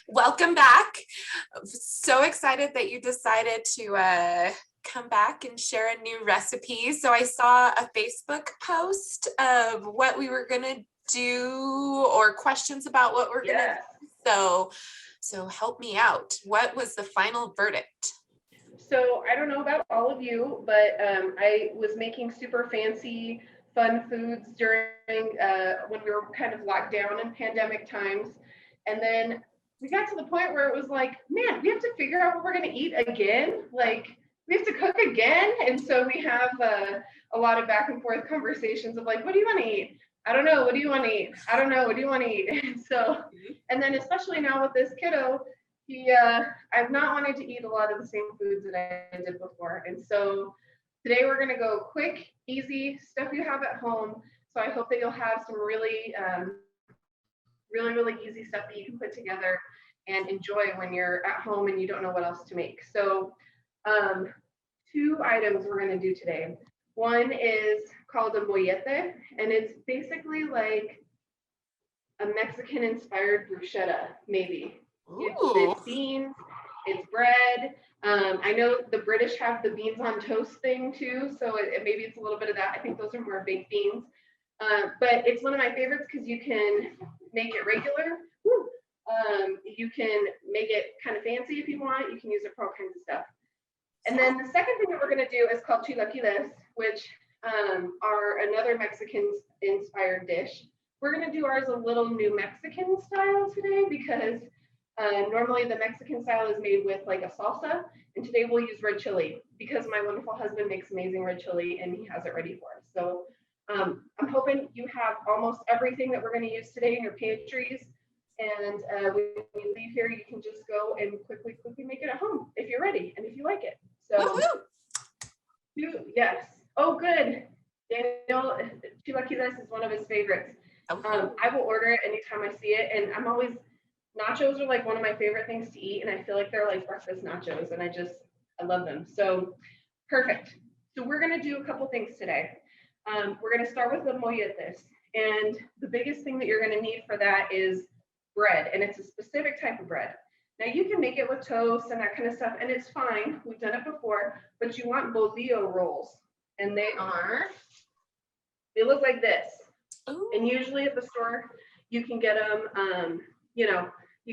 Welcome back. So excited that you decided to come back and share a new recipe. So I saw a Facebook post of what we were gonna do or questions about what we're gonna do. So help me out. What was the final verdict? So I don't know about all of you, but I was making super fancy, fun foods during when we were kind of locked down in pandemic times. And then we got to the point where it was like, man, we have to figure out what we're going to eat again. Like, we have to cook again. And so we have a lot of back and forth conversations of like, what do you want to eat? I don't know. What do you want to eat? I don't know. What do you want to eat? And so, and then especially now with this kiddo, I've not wanted to eat a lot of the same foods that I did before. And so today we're going to go quick, easy stuff you have at home. So I hope that you'll have some really easy stuff that you can put together and enjoy when you're at home and you don't know what else to make. So 2 items we're going to do today. One is called a mollete, and it's basically like a Mexican inspired bruschetta, maybe. It's beans, it's bread. I know the British have the beans on toast thing too, so maybe it's a little bit of that. I think those are more baked beans. But it's one of my favorites because you can make it regular. You can make it kind of fancy if you want. You can use it for all kinds of stuff. And then the second thing that we're going to do is called chilaquiles, which are another Mexican-inspired dish. We're going to do ours a little New Mexican style today because normally the Mexican style is made with like a salsa, and today we'll use red chili because my wonderful husband makes amazing red chili and he has it ready for us. So I'm hoping you have almost everything that we're going to use today in your pantries, and when you leave here, you can just go and quickly make it at home if you're ready and if you like it. So, yes. Oh, good. Daniel, chilaquiles is one of his favorites. I will order it anytime I see it, and I'm always, nachos are like one of my favorite things to eat, and I feel like they're like breakfast nachos, and I love them. So perfect. So we're going to do a couple things today. We're going to start with the molletes, and the biggest thing that you're going to need for that is bread, and it's a specific type of bread. Now you can make it with toast and that kind of stuff, and it's fine. We've done it before, but you want bolillo rolls, and they look like this. Ooh. And usually at the store, you can get them, you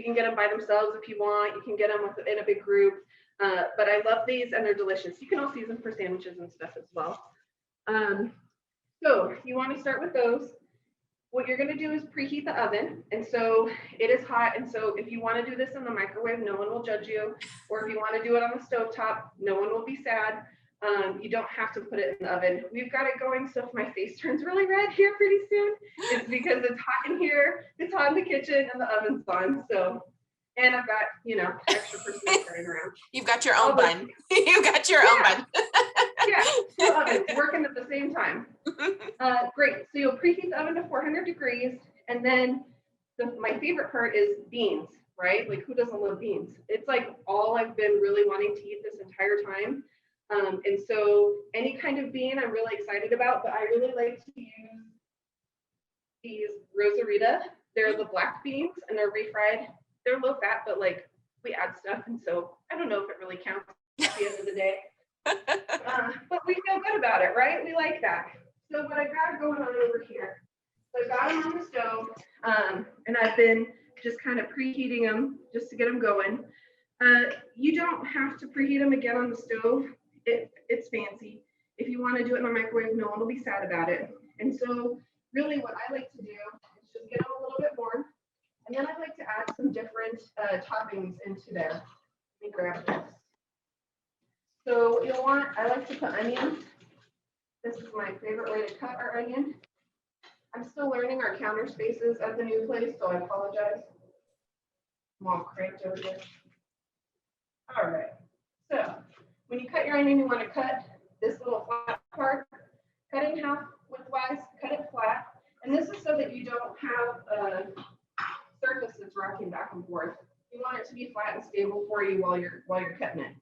can get them by themselves if you want. You can get them in a big group. But I love these, and they're delicious. You can also use them for sandwiches and stuff as well. So you want to start with those. What you're going to do is preheat the oven. And so it is hot. And so if you want to do this in the microwave, no one will judge you. Or if you want to do it on the stovetop, no one will be sad. You don't have to put it in the oven. We've got it going, so if my face turns really red here pretty soon, it's because it's hot in here, it's hot in the kitchen, and the oven's on. So, and I've got, extra person running around. You've got your own bun. You've got your own bun. Yeah, two ovens working at the same time. Great. So you'll preheat the oven to 400 degrees, and then my favorite part is beans, right? Like, who doesn't love beans? It's like all I've been really wanting to eat this entire time. And so any kind of bean I'm really excited about, but I really like to use these Rosarita. They're the black beans, and they're refried. They're low fat, but like we add stuff, and so I don't know if it really counts at the end of the day. But we feel good about it, right? We like that. So what I've got going on over here, so I got them on the stove, and I've been just kind of preheating them just to get them going. You don't have to preheat them again on the stove. It's fancy. If you want to do it in the microwave, no one will be sad about it. And so really what I like to do is just get them a little bit warm, and then I like to add some different toppings into there. Let me grab this. So what you'll want, I like to put onions. This is my favorite way to cut our onion. I'm still learning our counter spaces at the new place, so I apologize. I'm all cranked over here. All right. So when you cut your onion, you want to cut this little flat part, cut it in half widthwise, cut it flat. And this is so that you don't have a surface that's rocking back and forth. You want it to be flat and stable for you while you're cutting it.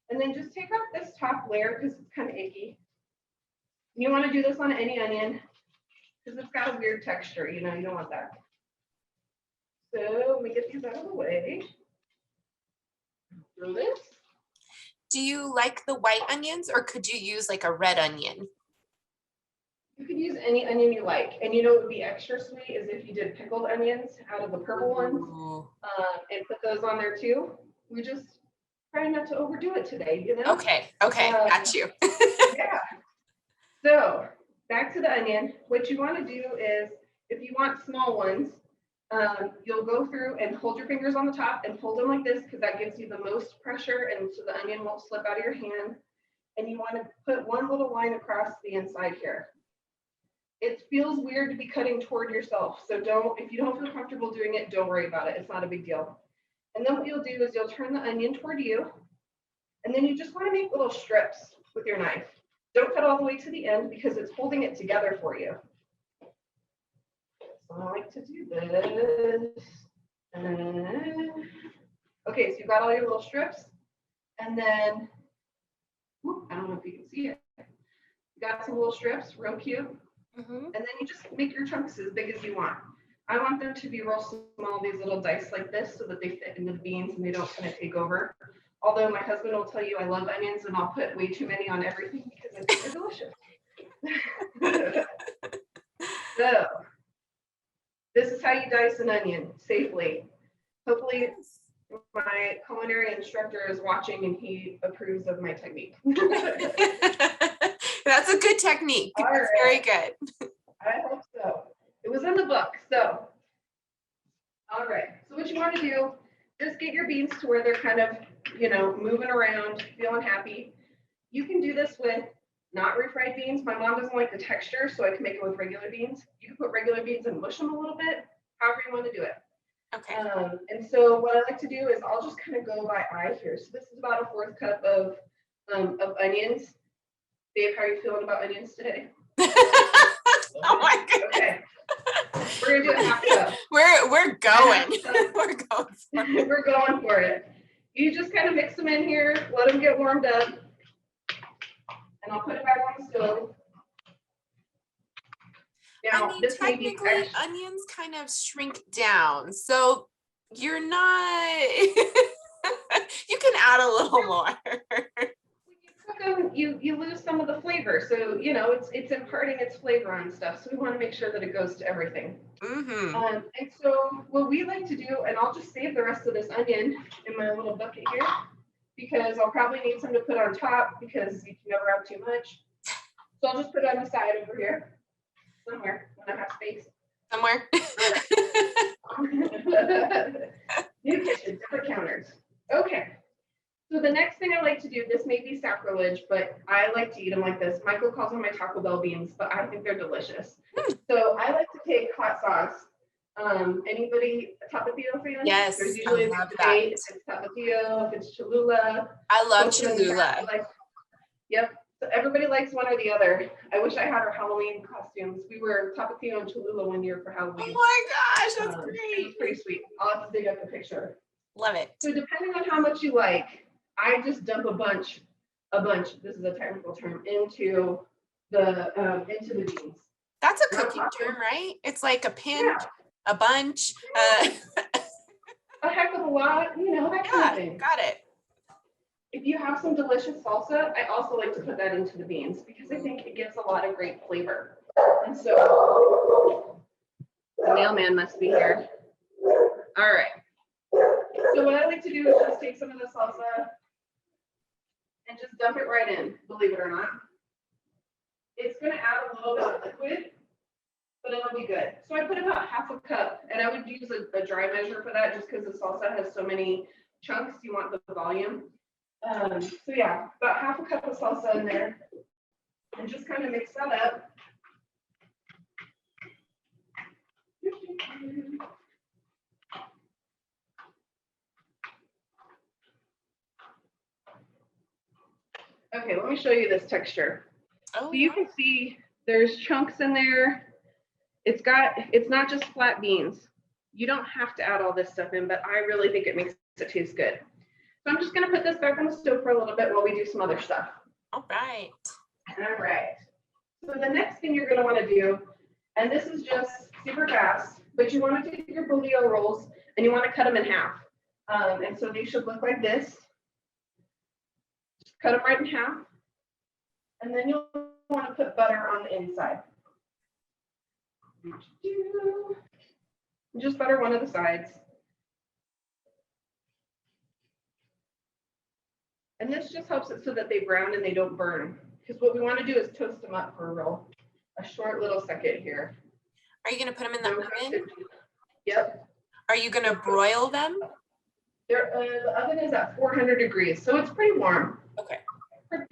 And then just take off this top layer because it's kind of icky. And you want to do this on any onion because it's got a weird texture, you don't want that. So let me get these out of the way. Throw this. Do you like the white onions or could you use like a red onion? You could use any onion you like. And you know what would be extra sweet is if you did pickled onions out of the purple ones and put those on there too. We just try not to overdo it today, you know? Okay, got you. Yeah. So back to the onion. What you want to do is if you want small ones, you'll go through and hold your fingers on the top and hold them like this because that gives you the most pressure and so the onion won't slip out of your hand. And you want to put one little line across the inside here. It feels weird to be cutting toward yourself. So if you don't feel comfortable doing it, don't worry about it. It's not a big deal. And then what you'll do is you'll turn the onion toward you. And then you just want to make little strips with your knife. Don't cut all the way to the end because it's holding it together for you. So I like to do this. Okay, so you've got all your little strips. And then, I don't know if you can see it. You got some little strips, real cute. And then you just make your chunks as big as you want. I want them to be real small, these little dice like this, so that they fit into the beans and they don't kind of take over. Although my husband will tell you I love onions and I'll put way too many on everything because I think they're delicious. So this is how you dice an onion safely. Hopefully my culinary instructor is watching and he approves of my technique. That's a good technique. All That's right. very good. I hope so. It was in the book. So, all right. So what you want to do, just get your beans to where they're kind of, moving around, feeling happy. You can do this with not refried beans. My mom doesn't like the texture, so I can make it with regular beans. You can put regular beans and mush them a little bit, however you want to do it. Okay. And so what I like to do is I'll just kind of go by eye here. So this is about a 4th cup of onions. Dave, how are you feeling about onions today? Oh my goodness. Okay. We're gonna do a half cup. We're going. We're going for it. We're going for it. You just kind of mix them in here, let them get warmed up, and I'll put it back on the stove. Now, technically, onions kind of shrink down, so you're not. You can add a little more. You lose some of the flavor, so it's imparting its flavor on stuff. So we want to make sure that it goes to everything. And so what we like to do, and I'll just save the rest of this onion in my little bucket here because I'll probably need some to put on top because you can never have too much. So I'll just put it on the side over here somewhere when I have space. Somewhere. New kitchen, different counters. Okay. So the next thing I like to do, this may be sacrilege, but I like to eat them like this. Michael calls them my Taco Bell beans, but I think they're delicious. So I like to take hot sauce. Anybody a Tapatio fan? Yes, There's usually a debate if it's Tapatio, if it's Cholula. I love Cholula. Yep. So everybody likes one or the other. I wish I had our Halloween costumes. We were Tapatio and Cholula one year for Halloween. Oh my gosh, that's great. It was pretty sweet. I'll have to dig up the picture. Love it. So depending on how much you like, I just dump a bunch, this is a technical term, into the beans. That's a cooking term, right? It's like a pinch, a bunch. A heck of a lot, that kind of thing. Got it. If you have some delicious salsa, I also like to put that into the beans because I think it gives a lot of great flavor. And so the mailman must be here. All right. So what I like to do is just take some of the salsa and just dump it right in, believe it or not. It's going to add a little bit of liquid, but it'll be good. So I put about half a cup, and I would use a dry measure for that just because the salsa has so many chunks, you want the volume. So yeah, about half a cup of salsa in there, and just kind of mix that up. Okay, let me show you this texture. Oh, so you can see there's chunks in there. It's not just flat beans. You don't have to add all this stuff in, but I really think it makes it taste good. So I'm just gonna put this back on the stove for a little bit while we do some other stuff. All right. All right. So the next thing you're gonna wanna do, and this is just super fast, But you want to take your bolillo rolls and you want to cut them in half. And so they should look like this. Just cut them right in half. And then you'll want to put butter on the inside. Just butter one of the sides. And this just helps it so that they brown and they don't burn. Because what we want to do is toast them up for a short little second here. Are you going to put them in the oven? Yep. Are you going to broil them? The oven is at 400 degrees, so it's pretty warm. Okay.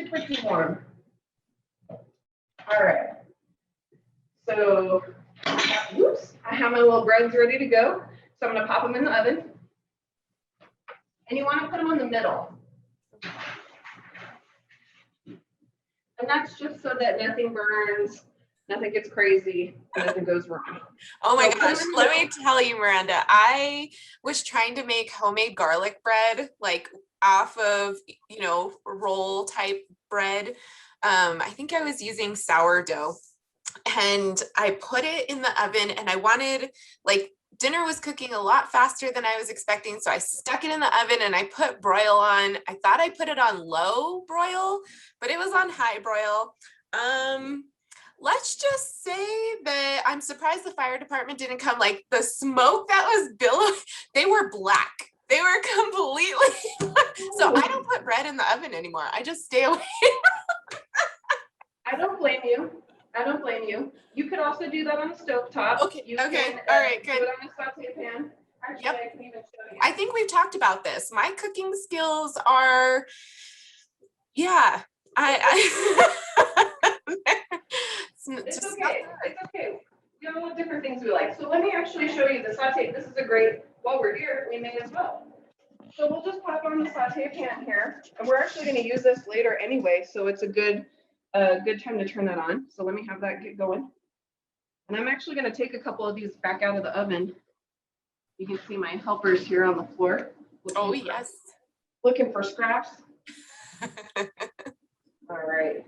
Pretty warm. All right. So, oops, I have my little breads ready to go. So I'm going to pop them in the oven. And you want to put them in the middle. And that's just so that nothing burns, nothing gets crazy, nothing goes wrong. Oh my gosh, let me tell you, Miranda, I was trying to make homemade garlic bread, like off of, roll type bread. I think I was using sourdough, and I put it in the oven, and I wanted, like, dinner was cooking a lot faster than I was expecting. So I stuck it in the oven and I put broil on. I thought I put it on low broil, but it was on high broil. Let's just say that I'm surprised the fire department didn't come. Like, the smoke that was billowing, they were black. They were completely, so I don't put bread in the oven anymore. I just stay away. I don't blame you. I don't blame you. You could also do that on a stovetop. Okay. You Okay. Can, all right. Good. Do it on a saute pan. Actually, yep. I can even show you. I think we've talked about this. My cooking skills are, yeah. It's okay. It's okay. We have a lot of different things we like. So let me actually show you the saute. This is a great, while we're here, we may as well. So we'll just pop on the saute pan here. And we're actually going to use this later anyway. So it's a good time to turn that on. So let me have that get going. And I'm actually going to take a couple of these back out of the oven. You can see my helpers here on the floor. Oh, yes. Looking for scraps. All right.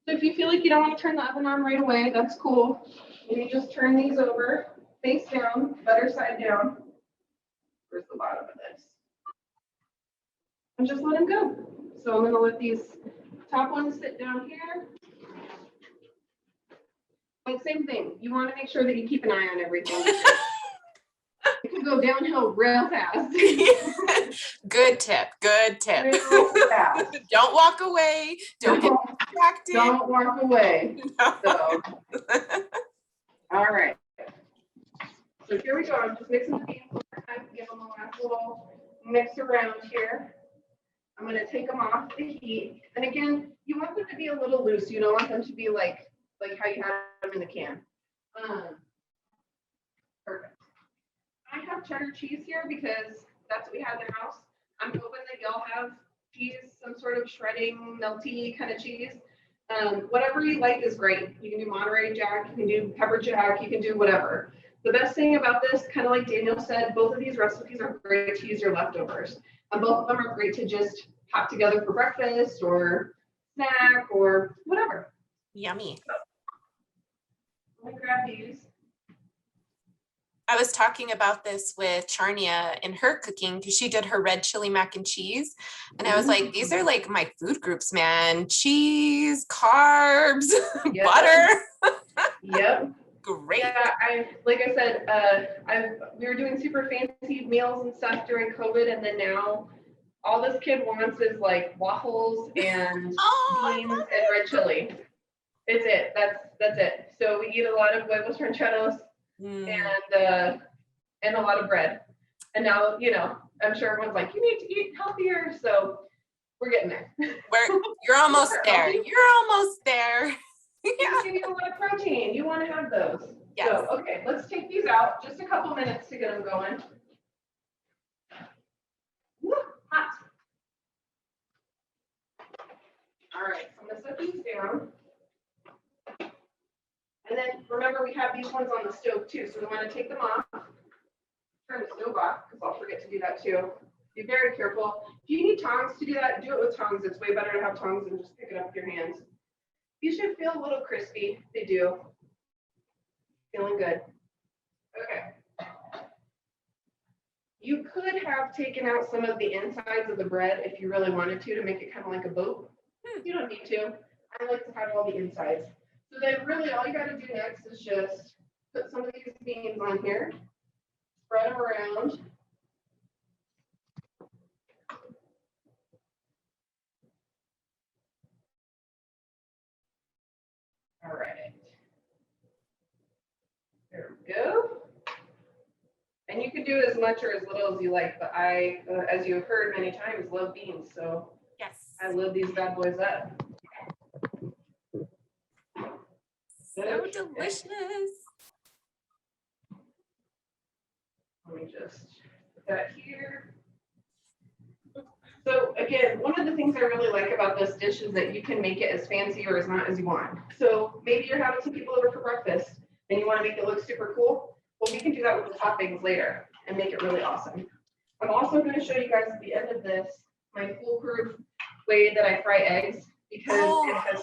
So if you feel like you don't want to turn the oven on right away, that's cool. You just turn these over, face down, butter side down. Where's the bottom of this? And just let them go. So I'm going to let these top ones sit down here. But same thing, you want to make sure that you keep an eye on everything. It can go downhill real fast. Good tip. Good tip. Real fast. Don't walk away. Don't get distracted. Don't walk away. No. So, all right. So here we go. I'm just mixing the beans one more time. Give them a last little mix around here. I'm going to take them off the heat. And again, you want them to be a little loose. You don't want them to be like how you had them in the can. Perfect. I have cheddar cheese here because that's what we had in the house. I'm hoping that y'all have cheese, some sort of shredding, melty kind of cheese. Whatever you like is great. You can do Monterey Jack, you can do pepper jack, you can do whatever. The best thing about this, kind of like Daniel said, both of these recipes are great to use your leftovers. And both of them are great to just pop together for breakfast or snack or whatever. Yummy. So, let me grab these. I was talking about this with Charnia in her cooking because she did her red chili mac and cheese. And I was like, these are like my food groups, man. Cheese, carbs, Yep. butter. Yep. Great. Yeah, like I said, we were doing super fancy meals and stuff during COVID, and then now all this kid wants is like waffles and beans and red chili. It's it. That's it. So we eat a lot of huevos rancheros and a lot of bread. And now, I'm sure everyone's like, you need to eat healthier. So we're getting there. You're almost there. You're almost there. Yeah. You need a lot of protein. You want to have those. Yes. So, okay, let's take these out. Just a couple minutes to get them going. Woo, hot. All right, so I'm going to set these down. And then remember, we have these ones on the stove too. So we want to take them off. Turn the stove off because I'll forget to do that too. Be very careful. If you need tongs to do that, do it with tongs. It's way better to have tongs than just pick it up with your hands. These should feel a little crispy. They do. Feeling good. Okay. You could have taken out some of the insides of the bread if you really wanted to make it kind of like a boat. You don't need to. I like to have all the insides. So then really all you got to do next is just put some of these beans on here, spread them around. All right. There we go. And you can do as much or as little as you like, but I, as you have heard many times, love beans. So Yes. I load these bad boys up. So delicious. Let me just put that here. So again, one of the things I really like about this dish is that you can make it as fancy or as not as you want. So maybe you're having some people over for breakfast and you want to make it look super cool. Well, we can do that with the toppings later and make it really awesome. I'm also going to show you guys at the end of this my foolproof way that I fry eggs, because it has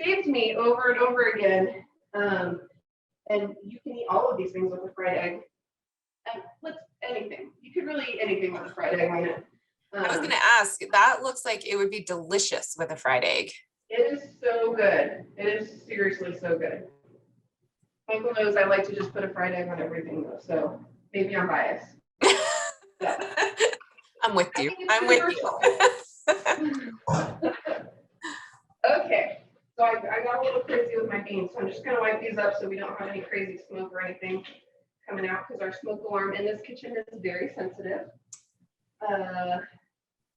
saved me over and over again. And you can eat all of these things with a fried egg. And with anything. You could really eat anything with a fried egg on it. I was going to ask, that looks like it would be delicious with a fried egg. It is so good. It is seriously so good. Michael knows I like to just put a fried egg on everything though, so maybe I'm biased. Yeah. I'm with you. I'm with you. Okay, so I got a little crazy with my beans, so I'm just going to wipe these up so we don't have any crazy smoke or anything coming out, because our smoke alarm in this kitchen is very sensitive.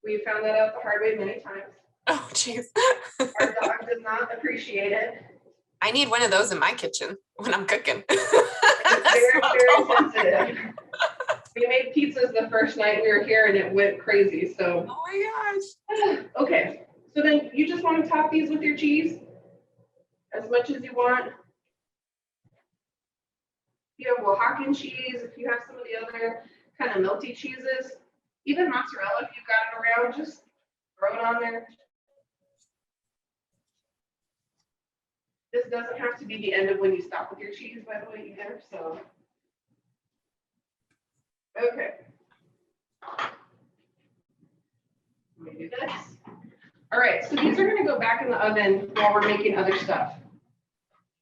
We found that out the hard way many times. Oh, jeez. Our dog does not appreciate it. I need one of those in my kitchen when I'm cooking. It's very sensitive. We made pizzas the first night we were here and it went crazy. So. Oh my gosh. Okay. So then you just want to top these with your cheese as much as you want. You have Oaxacan cheese, if you have some of the other kind of melty cheeses, even mozzarella, if you've got it around, just throw it on there. This doesn't have to be the end of when you stop with your cheese, by the way, either. So, okay. Let me do this. All right, so these are going to go back in the oven while we're making other stuff.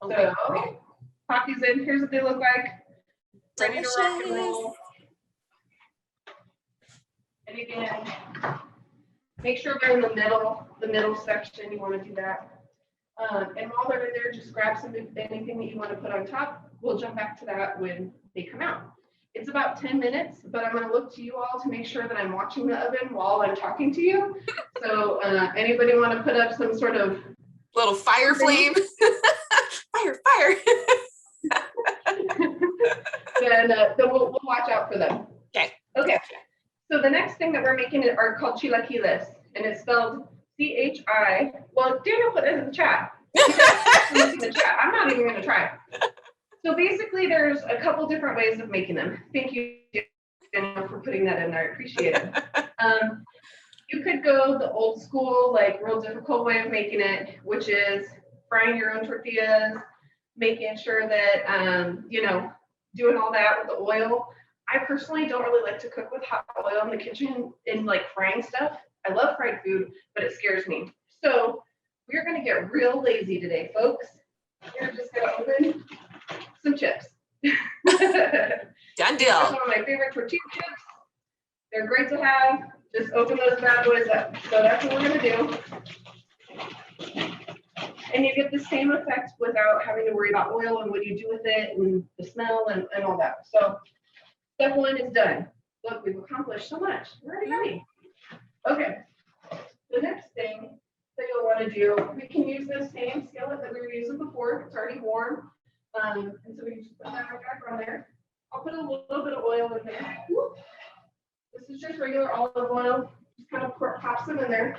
Okay. So, pop these in. Here's what they look like. Ready to rock and roll. And again, make sure they're in the middle section. You want to do that. And while they're in there, just grab anything that you want to put on top. We'll jump back to that when they come out. It's about 10 minutes, but I'm going to look to you all to make sure that I'm watching the oven while I'm talking to you. So anybody want to put up some sort of little fire flame? Fire. then we'll watch out for them. Okay. So the next thing that we're making are called chilaquiles, and it's spelled C-H-I. Well, Daniel put it in the chat. I'm not even going to try. So basically, there's a couple different ways of making them. Thank you, Daniel, for putting that in there. I appreciate it. You could go the old school, like real difficult way of making it, which is frying your own tortillas, making sure that, doing all that with the oil. I personally don't really like to cook with hot oil in the kitchen in like frying stuff. I love fried food, but it scares me. So we're going to get real lazy today, folks. We're just going to open some chips. Done deal. That's one of my favorite tortilla chips. They're great to have. Just open those bad boys up. So that's what we're going to do. And you get the same effect without having to worry about oil and what you do with it and the smell and all that. So step one is done. Look, we've accomplished so much. We're already ready. Okay. The next thing that you'll want to do, we can use the same skillet that we were using before. It's already warm. And so we can just put that right back on there. I'll put a little bit of oil in there. Whoop. This is just regular olive oil. Just kind of pop some in there.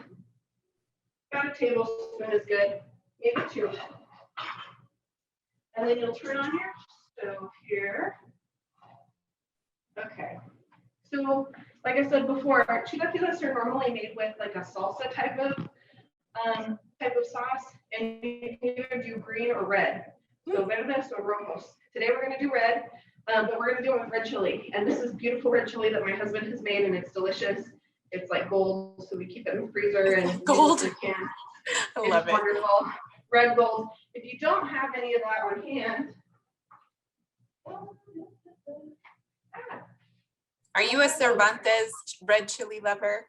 About a tablespoon is good. Maybe 2. And then you'll turn on your stove here. Okay. So, like I said before, chilaquiles are normally made with like a salsa type of sauce, and you can either do green or red. So verdes or rojos. Today we're going to do red. But we're gonna do it with red chili. And this is beautiful red chili that my husband has made, and it's delicious. It's like gold, so we keep it in the freezer and gold. use it when we can. I love it. Wonderful. Red gold. If you don't have any of that on hand, Are you a Cervantes red chili lover?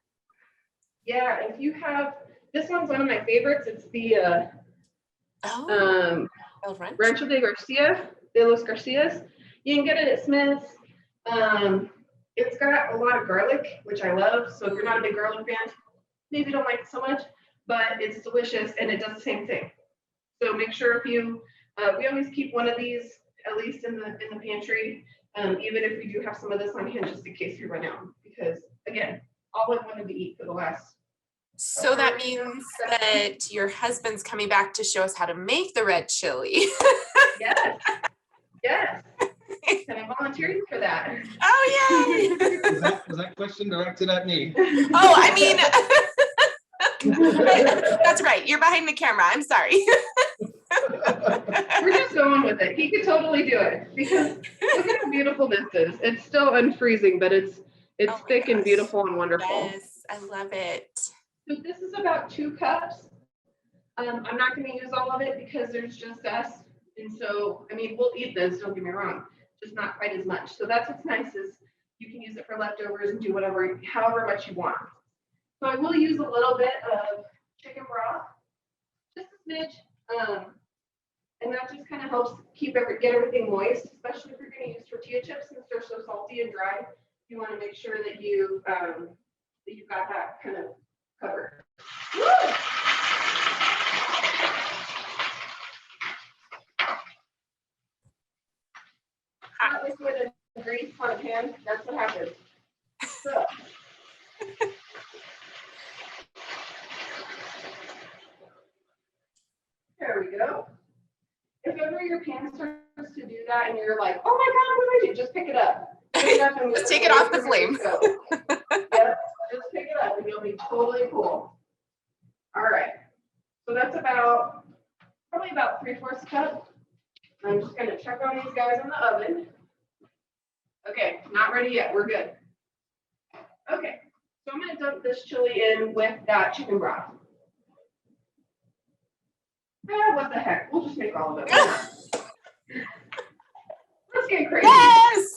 yeah, if you have, this one's one of my favorites. It's the Rancho de los Garcias. You can get it at Smith's. It's got a lot of garlic, which I love. So if you're not a big garlic fan, maybe don't like it so much, but it's delicious and it does the same thing. So make sure if you, we always keep one of these at least in the pantry, even if we do have some of this on hand, just in case we run out. Because again, all I wanted to eat for the last. So that means that your husband's coming back to show us how to make the red chili. Yes. Yes. Can I volunteer you for that? Oh, yay. Was that question directed at me? Oh, I mean, that's right. You're behind the camera. I'm sorry. We're just going with it. He could totally do it because look at how beautiful this is. It's still unfreezing, but it's Oh thick gosh. and beautiful and wonderful. Yes, I love it. So this is about 2 cups. I'm not going to use all of it because there's just us. And so, I mean, we'll eat this, don't get me wrong, just not quite as much. So that's what's nice is you can use it for leftovers and do whatever, however much you want. So I will use a little bit of chicken broth, just a smidge. And that just kind of helps get everything moist, especially if you're going to use tortilla chips since they're so salty and dry. You want to make sure that you've got that kind of covered. Hot liquid and grease on a pan, that's what happens. So. There we go. If ever your pan starts to do that and you're like, oh my God, what did I do? Just pick it up. Just take it off the flame. Yep, just pick it up and you'll be totally cool. All right. So that's probably about 3/4 cup. I'm just going to check on these guys in the oven. Okay, not ready yet. We're good. Okay, so I'm going to dump this chili in with that chicken broth. What the heck? We'll just make all of it. Let's get crazy. Yes.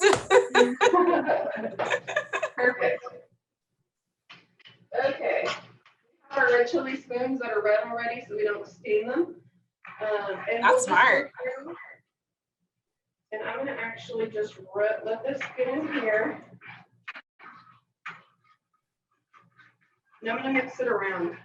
Perfect. Okay. We have our red chili spoons that are red already, so we don't stain them. And That's smart. And I'm going to actually just let this get in here. And I'm going to mix it around.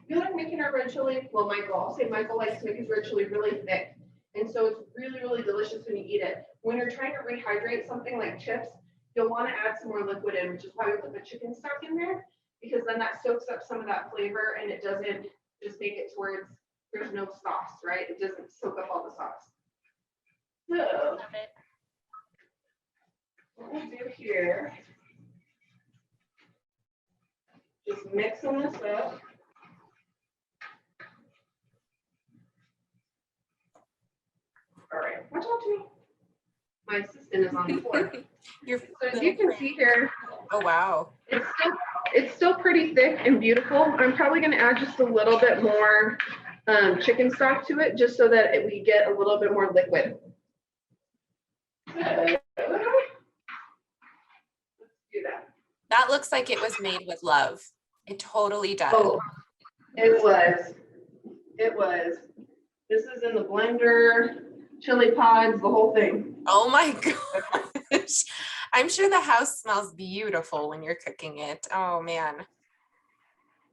We like making our red chili. Well, I'll say Michael likes to make his red chili really thick. And so it's really, really delicious when you eat it. When you're trying to rehydrate something like chips, you'll want to add some more liquid in, which is why we put the chicken stock in there, because then that soaks up some of that flavor and it doesn't just make it towards, there's no sauce, right? It doesn't soak up all the sauce. So, what we'll do here, just mixing this up. All right, watch out to me. My assistant is on the floor. So as you can see here, Oh, wow. it's still pretty thick and beautiful. I'm probably going to add just a little bit more chicken stock to it, just so that we get a little bit more liquid. Let's do that. That looks like it was made with love. It totally does. Oh, it was. It was. This is in the blender, chili pods, the whole thing. Oh my gosh. I'm sure the house smells beautiful when you're cooking it. Oh man.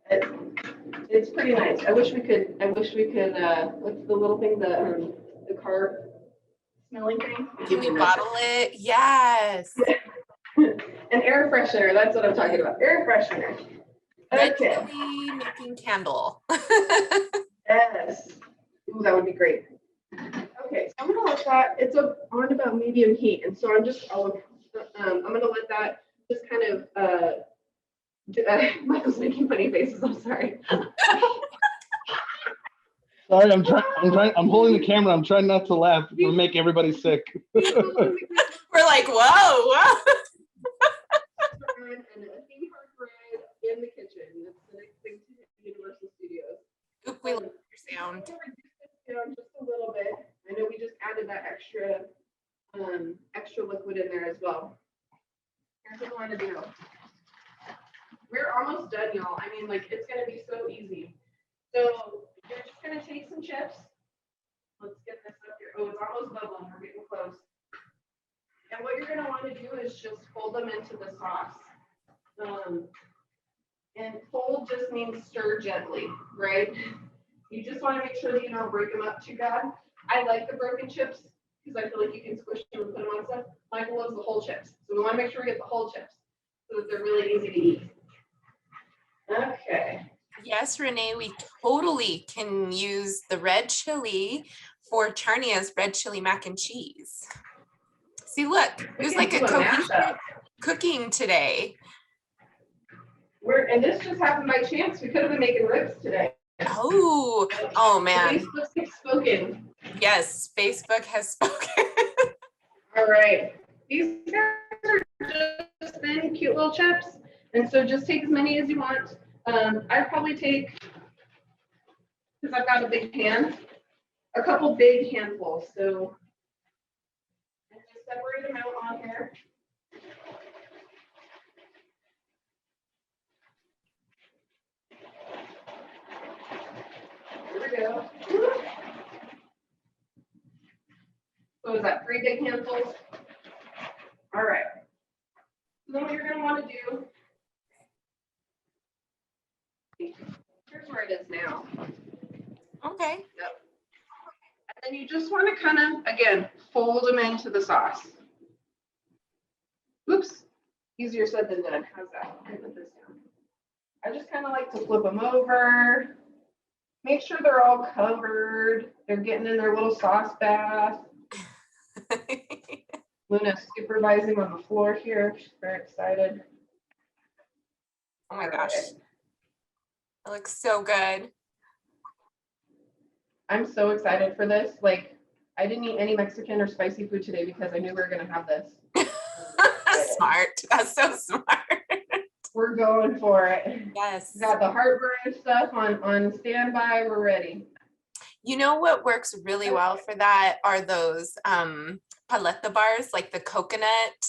It's pretty nice. I wish we could, what's the little thing, the car smelling thing? Can we bottle it? Yes. An air freshener, that's what I'm talking about. Air freshener. Red Okay. chili making candle. Yes. Ooh, that would be great. Okay, so I'm gonna let that, it's on about medium heat, and so I'm gonna let that just kind of Michael's making funny faces, I'm sorry. Sorry, I'm holding the camera. I'm trying not to laugh. It'll make everybody sick. We're like, whoa, whoa. And a theme park ride in the kitchen. That's the next thing to Universal Studios. Oop, we love your sound. Reduce this down just a little bit. I know we just added that extra liquid in there as well. Here's what we want to do. We're almost done, y'all. I mean, like, it's gonna be so easy. So you're just gonna take some chips. Let's get this up here. Oh, it's almost bubbling. We're getting close. And what you're gonna want to do is just fold them into the sauce. And fold just means stir gently, right? You just want to make sure that you don't break them up too bad. I like the broken chips because I feel like you can squish them and put them on stuff. Michael loves the whole chips. So we want to make sure we get the whole chips so that they're really easy to eat. Okay. Yes, Renee, we totally can use the red chili for Charnia's red chili mac and cheese. See, look, there's like a cohesive cooking today. And this just happened by chance. We could have been making ribs today. Oh man. Facebook has spoken. Yes, Facebook has spoken. All right. These guys are just thin, cute little chips. And so just take as many as you want. I'd probably take, because I've got a big pan, a couple big handfuls. So I just separate them out on here. There we go. So is that 3 big handfuls? All right. So then what you're going to want to do, here's where it is now. Okay. Yep. And then you just want to kind of, again, fold them into the sauce. Oops. Easier said than done. How's that? Let me put this down. I just kind of like to flip them over. Make sure they're all covered. They're getting in their little sauce bath. Luna's supervising on the floor here. She's very excited. Oh my gosh. It looks so good. I'm so excited for this. Like, I didn't eat any Mexican or spicy food today because I knew we were going to have this. Smart. That's so smart. We're going for it. Yes. Got the heartburn stuff on standby. We're ready. You know what works really well for that are those paleta bars, like the coconut.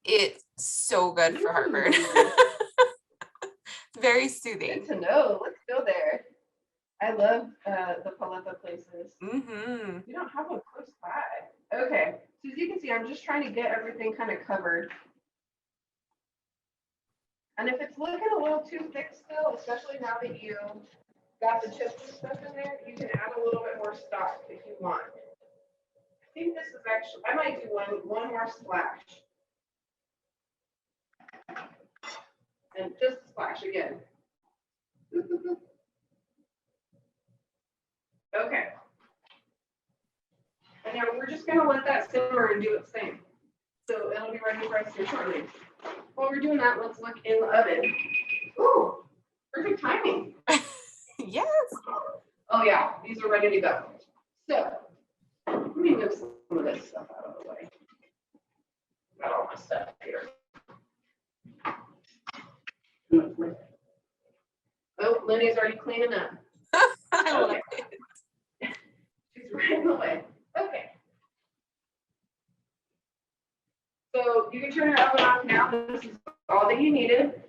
It's so good for heartburn. Very soothing. Good to know. Let's go there. I love the paleta places. Mm-hmm. We don't have one close by. Okay. So as you can see, I'm just trying to get everything kind of covered. And if it's looking a little too thick still, especially now that you got the chips and stuff in there, you can add a little bit more stock if you want. I think this is actually, I might do one more splash. And just a splash again. Okay. And now we're just gonna let that simmer and do its thing. So it'll be ready for us here shortly. While we're doing that, let's look in the oven. Ooh, perfect timing. Yes. Oh yeah, these are ready to go. So let me move some of this stuff out of the way. Got all my stuff here. Oh, Lenny's already cleaning up. I like it. She's right in the way. Okay. So you can turn your oven off now. This is all that you needed.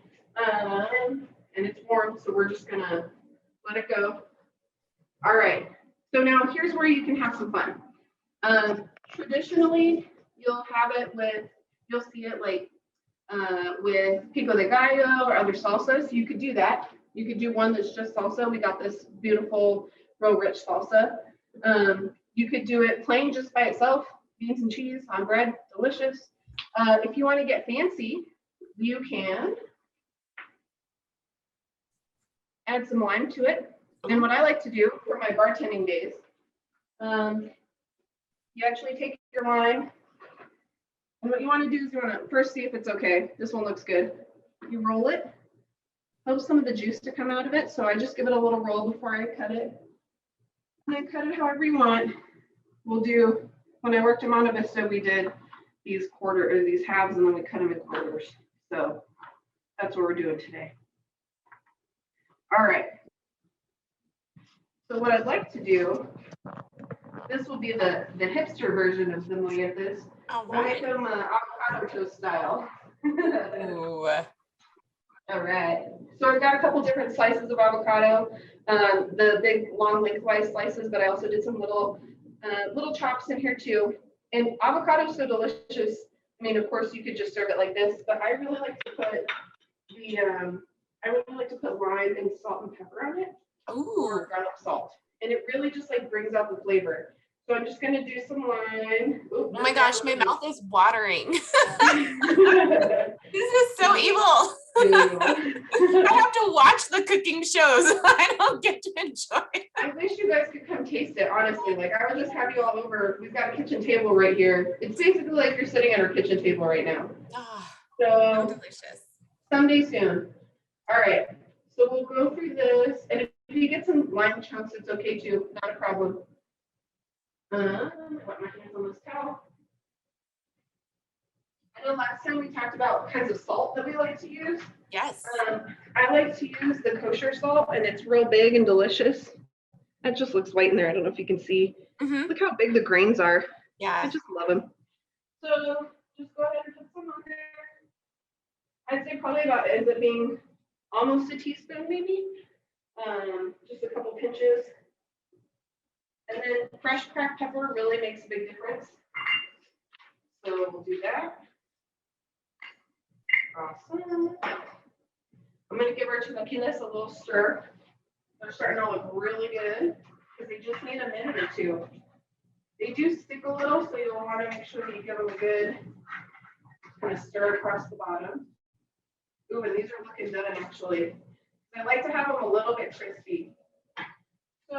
And it's warm, so we're just gonna let it go. All right. So now here's where you can have some fun. Traditionally, you'll have it with, you'll see it like with pico de gallo or other salsas. You could do that. You could do one that's just salsa. We got this beautiful, real rich salsa. You could do it plain just by itself, beans and cheese on bread, delicious. If you want to get fancy, you can add some lime to it. And what I like to do for my bartending days, you actually take your lime, and what you want to do is you want to first see if it's okay. This one looks good. You roll it, helps some of the juice to come out of it. So I just give it a little roll before I cut it. And then cut it however you want. We'll do, when I worked in Monte Vista, we did these these halves, and then we cut them in quarters. So that's what we're doing today. All right. So what I'd like to do, this will be the hipster version of the molletes. All We'll make right. them avocado toast style. Ooh. All right. So I've got a couple different slices of avocado, the big long lengthwise slices, but I also did some little chops in here too. And avocado is so delicious. I mean, of course, you could just serve it like this, but I really like to put lime and salt and pepper on it, Ooh. or garlic salt, and it really just like brings out the flavor. So I'm just gonna do some lime. Ooh, Oh my gosh, my mouth is watering. This is so evil. I have to watch the cooking shows. I don't get to enjoy it. I wish you guys could come taste it, honestly. Like, I would just have you all over. We've got a kitchen table right here. It's basically like you're sitting at our kitchen table right now. Oh, so So delicious. someday soon. All right. So we'll go through this. And if you get some lime chunks, it's okay too. Not a problem. I wet my hands on this towel. I know last time we talked about kinds of salt that we like to use. Yes. I like to use the kosher salt, and it's real big and delicious. That just looks white in there. I don't know if you can see. Mhm. Look how big the grains are. I Yeah. just love them. So just go ahead and put some on there. I'd say probably about ends up being almost a teaspoon, maybe. Just a couple pinches. And then fresh cracked pepper really makes a big difference. So we'll do that. Awesome. I'm going to give our chilaquiles a little stir. They're starting to look really good because they just need a minute or two. They do stick a little, so you'll want to make sure that you give them a good kind of stir across the bottom. Ooh, and these are looking done actually. I like to have them a little bit crispy. So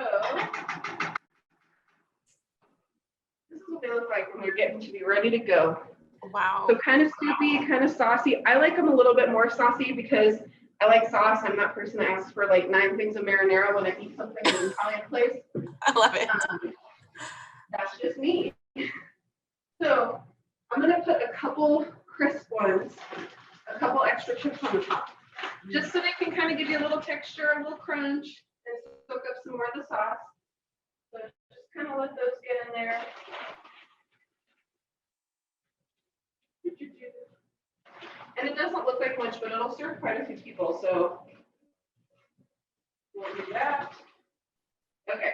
this is what they look like when they're getting to be ready to go. Wow. So kind of soupy, kind of saucy. I like them a little bit more saucy because I like sauce. I'm that person that asks for like 9 things of marinara when I eat something in an Italian place. I love it. That's just me. So I'm going to put a couple crisp ones, a couple extra chips on the top, just so they can kind of give you a little texture, a little crunch, and soak up some more of the sauce. So just kind of let those get in there. And it doesn't look like much, but it'll serve quite a few people. So we'll do that. Okay.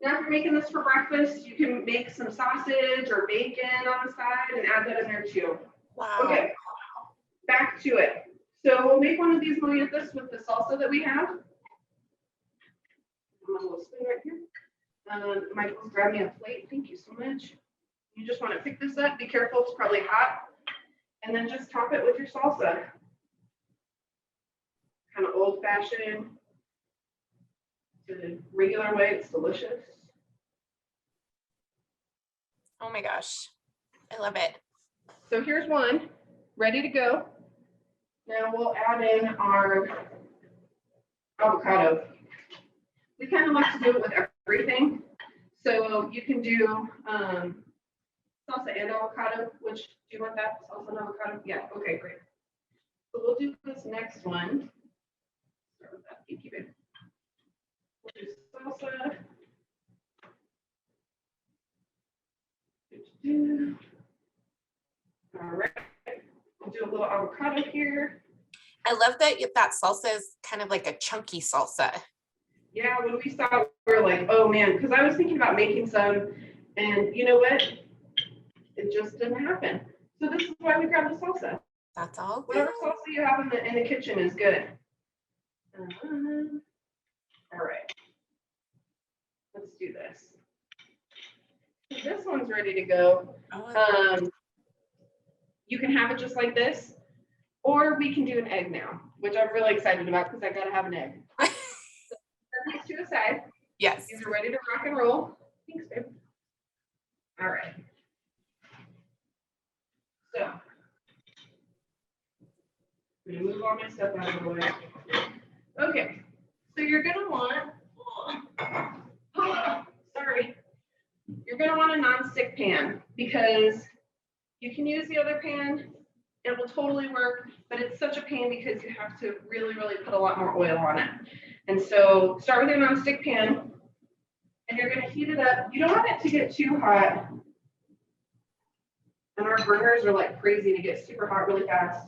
Now, if you're making this for breakfast, you can make some sausage or bacon on the side and add that in there too. Wow. Okay. Back to it. So we'll make one of these molletes with the salsa that we have. I'm on a little spoon right here. Michael's grabbed me a plate. Thank you so much. You just want to pick this up. Be careful, it's probably hot. And then just top it with your salsa. Kind of old fashioned. The regular way, it's delicious. Oh my gosh. I love it. So here's one ready to go. Now we'll add in our avocado. We kind of like to do it with everything. So you can do salsa and avocado, which, do you want that? Salsa and avocado? Yeah, okay, great. So we'll do this next one. Start with that, keep it. We'll do salsa. All right, we'll do a little avocado here. I love that that salsa is kind of like a chunky salsa. Yeah, when we saw it, we were like, oh man, because I was thinking about making some, and you know what? It just didn't happen. So this is why we grabbed the salsa. That's all. Whatever salsa you have in the kitchen is good. All right. Let's do this. So this one's ready to go. You can have it just like this, or we can do an egg now, which I'm really excited about because I gotta have an egg. So set these two aside. Yes. These are ready to rock and roll. Thanks, babe. All right. So I'm gonna move all my stuff out of the way. Okay. So you're gonna want You're going to want a non-stick pan because you can use the other pan. It will totally work, but it's such a pain because you have to really, really put a lot more oil on it. And so start with your non-stick pan and you're going to heat it up. You don't want it to get too hot. And our burners are like crazy to get super hot really fast.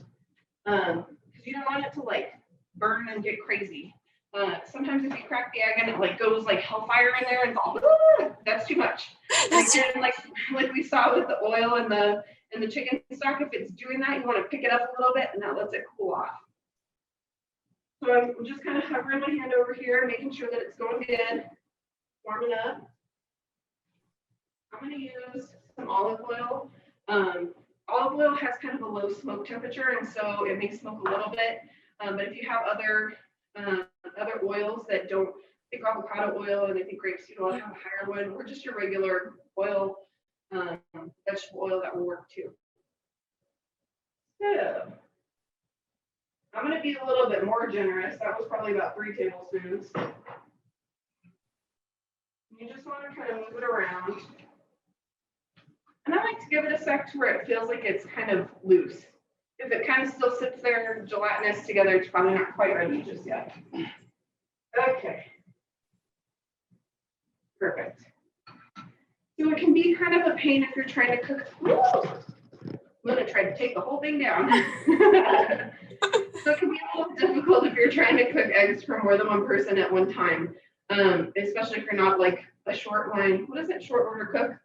Because you don't want it to like burn and get crazy. Sometimes if you crack the egg and it like goes like hellfire in there and it's all, that's too much. And again, like we saw with the oil and the chicken stock, if it's doing that, you want to pick it up a little bit and that lets it cool off. So I'm just kind of hovering my hand over here, making sure that it's going good, warming up. I'm going to use some olive oil. Olive oil has kind of a low smoke temperature, and so it may smoke a little bit. But if you have other oils that don't, I think avocado oil and I think grapeseed oil have a higher one, or just your regular oil, vegetable oil, that will work too. So I'm going to be a little bit more generous. That was probably about 3 tablespoons. You just want to kind of move it around. And I like to give it a sec to where it feels like it's kind of loose. If it kind of still sits there gelatinous together, it's probably not quite ready just yet. Okay. Perfect. So it can be kind of a pain if you're trying to cook. Woo! I'm going to try to take the whole thing down. So it can be a little difficult if you're trying to cook eggs for more than one person at one time, especially if you're not like a short line. What is it? Short order cook?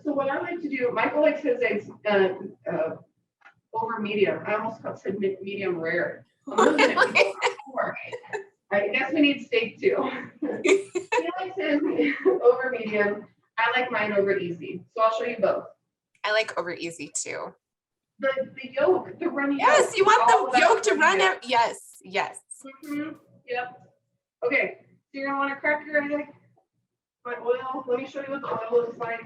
So what I like to do, Michael likes his eggs over medium. I almost said medium rare. I guess we need steak too. He likes his over medium. I like mine over easy. So I'll show you both. I like over easy too. The yolk, the runny yolk. Yes, you want the yolk to run out. Yes, yes. Mm-hmm. Yep. Okay, so you're gonna want to crack your egg. My oil. Let me show you what the oil looks like.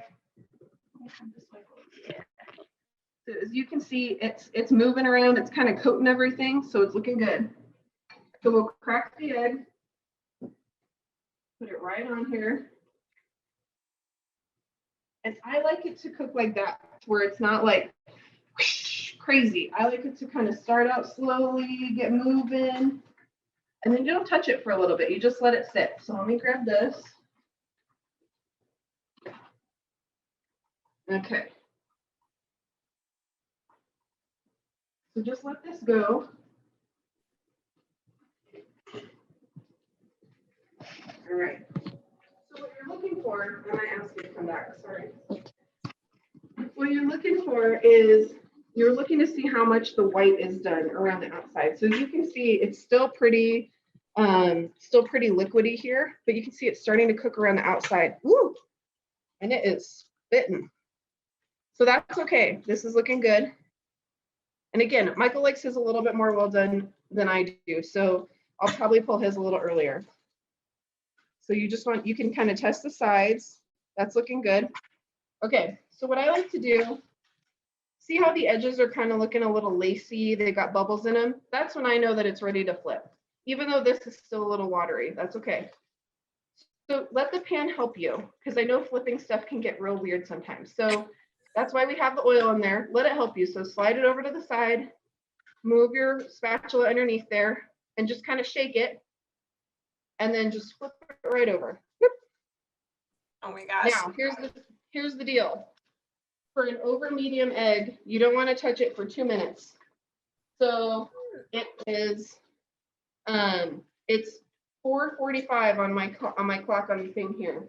So as you can see, it's moving around. It's kind of coating everything, so it's looking good. So we'll crack the egg. Put it right on here. And I like it to cook like that, where it's not like whoosh, crazy. I like it to kind of start out slowly, get moving, and then you don't touch it for a little bit. You just let it sit. So let me grab this. Okay. So just let this go. All right. So what you're looking for, and I asked you to come back, sorry. What you're looking for is, you're looking to see how much the white is done around the outside. So as you can see, it's still pretty liquidy here, but you can see it's starting to cook around the outside. Woo! And it is spitting. So that's okay. This is looking good. And again, Michael likes his a little bit more well done than I do. So I'll probably pull his a little earlier. So you can kind of test the sides. That's looking good. Okay, so what I like to do, see how the edges are kind of looking a little lacy, they got bubbles in them? That's when I know that it's ready to flip. Even though this is still a little watery, that's okay. So let the pan help you, because I know flipping stuff can get real weird sometimes. So that's why we have the oil in there. Let it help you. So slide it over to the side, move your spatula underneath there, and just kind of shake it. And then just flip it right over. Oh my gosh. Now, here's the deal. For an over medium egg, you don't want to touch it for 2 minutes. So it is, it's 4:45 on my clock on the thing here.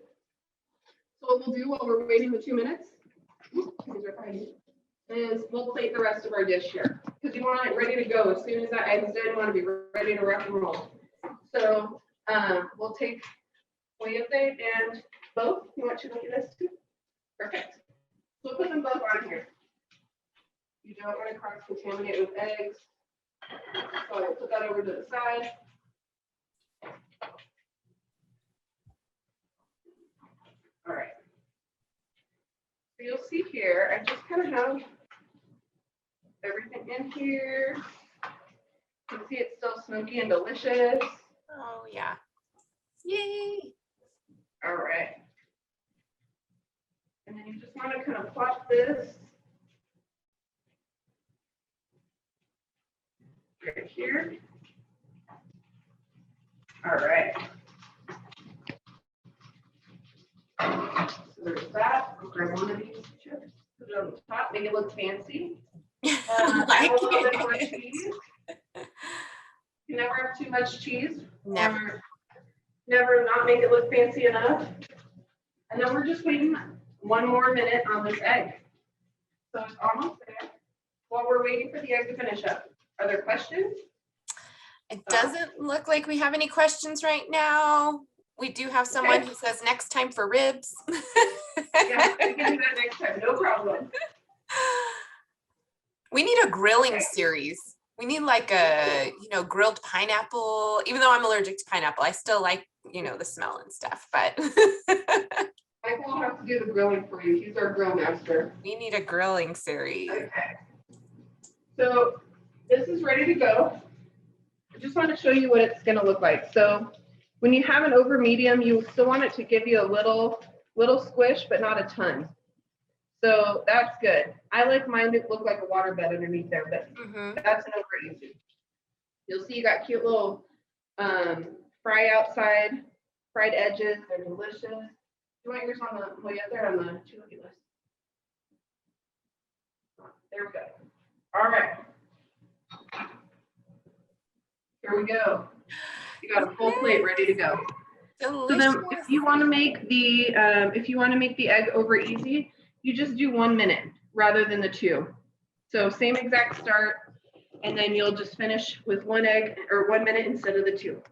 So what we'll do while we're waiting the 2 minutes is we'll plate the rest of our dish here, because you want it ready to go. As soon as that egg's done, you want to be ready to rock and roll. So we'll take Coyote and both. You want to look at this too? Perfect. So we'll put them both on here. You don't want to cross-contaminate with eggs. So we'll put that over to the side. All right. So you'll see here, I just kind of have everything in here. You can see it's still smoky and delicious. Oh yeah. Yay. All right. And then you just want to kind of plop this right here. All right. So there's that. I'll grab one of these chips, put it on the top, make it look fancy. Add a little bit more cheese. You never have too much cheese. Never. Never not make it look fancy enough. And then we're just waiting 1 more minute on this egg. So it's almost there. While we're waiting for the egg to finish up, are there questions? It doesn't look like we have any questions right now. We do have someone who says next time for ribs. Yeah, we can do that next time, no problem. We need a grilling series. We need like a, grilled pineapple. Even though I'm allergic to pineapple, I still like, the smell and stuff, but. Michael will have to do the grilling for you. He's our grill master. We need a grilling series. Okay. So this is ready to go. I just want to show you what it's going to look like. So when you have an over medium, you still want it to give you a little squish, but not a ton. So that's good. I like mine to look like a water bed underneath there, but that's an over easy. You'll see you got cute little fried edges. They're delicious. You want yours on the there on the chili list? There we go. All right. Here we go. You got a full plate ready to go. Delicious. So then if you want to make the egg over easy, you just do 1 minute rather than the 2. So same exact start, and then you'll just finish with 1 egg or 1 minute instead of the 2.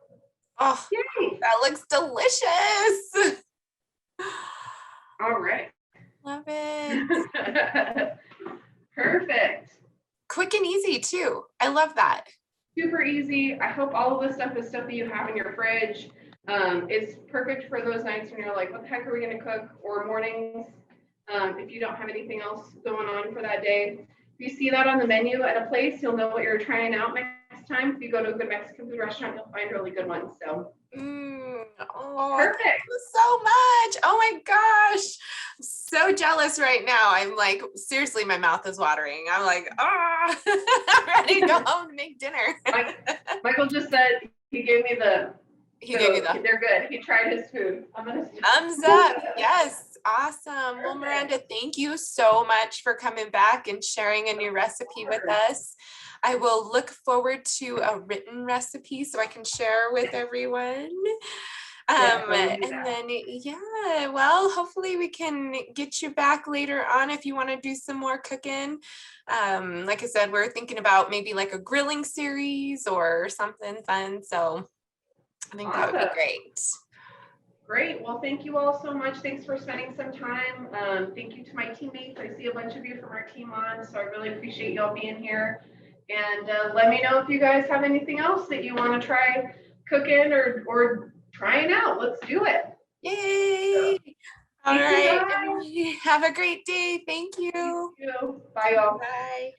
Oh, yay. That looks delicious. All right. Love it. Perfect. Quick and easy too. I love that. Super easy. I hope all of this stuff is stuff that you have in your fridge. It's perfect for those nights when you're like, what the heck are we going to cook? Or mornings, if you don't have anything else going on for that day. If you see that on the menu at a place, you'll know what you're trying out next time. If you go to a good Mexican food restaurant, you'll find really good ones. So perfect. Thank you so much. Oh my gosh. I'm so jealous right now. I'm like, seriously, my mouth is watering. I'm like, I'm ready to go home and make dinner. Michael just said he gave me the they're good. He tried his food. Thumbs up. Yes. Awesome. Well, Miranda, thank you so much for coming back and sharing a new recipe with us. I will look forward to a written recipe so I can share with everyone. And then, well, hopefully we can get you back later on if you want to do some more cooking. Like I said, we're thinking about maybe like a grilling series or something fun. So I think that would be great. Great. Well, thank you all so much. Thanks for spending some time. Thank you to my teammates. I see a bunch of you from our team on, so I really appreciate y'all being here. And let me know if you guys have anything else that you want to try cooking or trying out. Let's do it. Yay. All right. Have a great day. Thank you. Thank you. Bye, y'all. Bye.